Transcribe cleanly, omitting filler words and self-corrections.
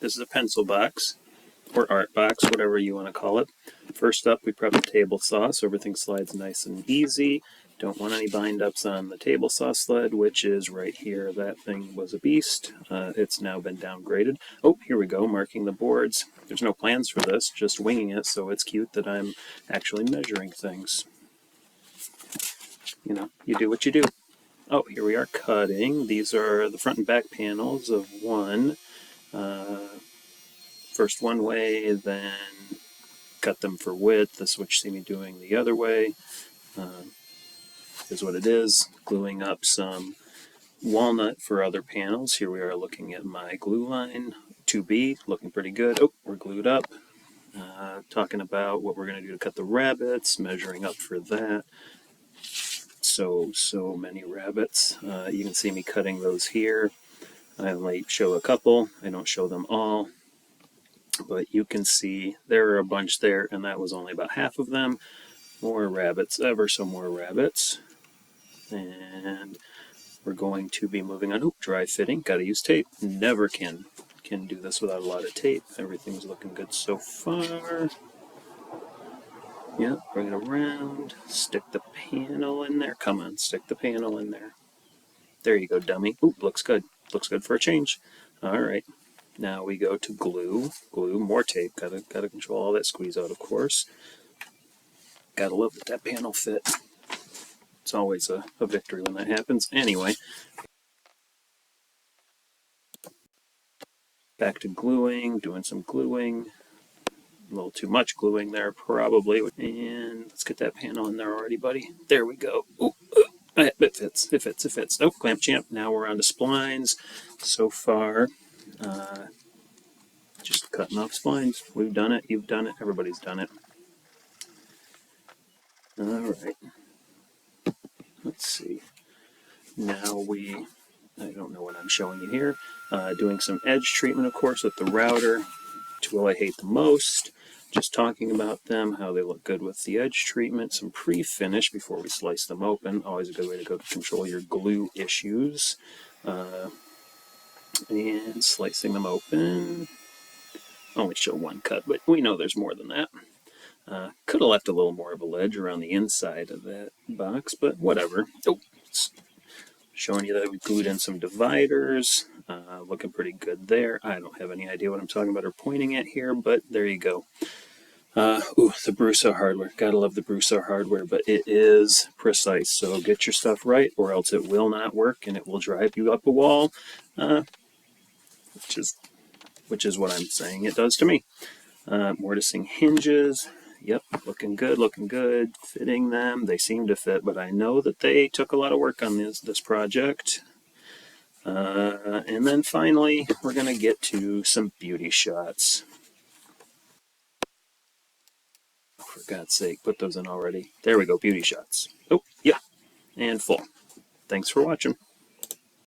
This is a pencil box, or art box, whatever you want to call it. First up, we prep the table saw so everything slides nice and easy. Don't want any bind-ups on the table saw sled, which is right here. That thing was a beast. It's now been downgraded. Oh, here we go, marking the boards. There's no plans for this, just winging it, so it's cute that I'm actually measuring things. You know, you do what you do. Oh, here we are cutting. These are the front and back panels of one. First one way, then cut them for width. This is what you see me doing the other way. Is what it is. Gluing up some walnut for other panels. Here we are looking at my glue line. 2B, looking pretty good. Oh, we're glued up. Talking about what we're going to do to cut the rabbits, measuring up for that. So many rabbits. You can see me cutting those here. I only show a couple. I don't show them all. But you can see there are a bunch there, and that was only about half of them. More rabbits, ever so more rabbits. And we're going to be moving on. Oop, dry fitting. Got to use tape. Never can do this without a lot of tape. Everything's looking good so far. Yeah, bring it around. Stick the panel in there. Come on, stick the panel in there. There you go, dummy. Oop, looks good. Looks good for a change. All right. Now we go to glue. Glue, more tape. Gotta control all that squeeze out, of course. Gotta love that panel fit. It's always a victory when that happens. Anyway, back to gluing, doing some gluing. A little too much gluing there, probably. And let's get that panel in there already, buddy. There we go. Ooh, it fits. It fits. Oh, clamp champ. Now we're on to splines. So far, just cutting off splines. We've done it. You've done it. Everybody's done it. All right. Let's see. Now I don't know what I'm showing you here. Doing some edge treatment, of course, with the router. Tool I hate the most. Just talking about them, how they look good with the edge treatment. Some pre-finish before we slice them open. Always a good way to go to control your glue issues. And slicing them open. Only show one cut, but we know there's more than that. Could have left a little more of a ledge around the inside of that box, but whatever. Oh, showing you that we glued in some dividers. Looking pretty good there. I don't have any idea what I'm talking about or pointing at here, but there you go. The Broussard hardware. Gotta love the Broussard hardware, but it is precise. So get your stuff right, or else it will not work and it will drive you up a wall, which is what I'm saying it does to me. Mortising hinges. Yep, looking good. Fitting them. They seem to fit, but I know that they took a lot of work on this project. And then finally, we're going to get to some beauty shots. For God's sake, put those in already. There we go, beauty shots. Oh, yeah, and full. Thanks for watching.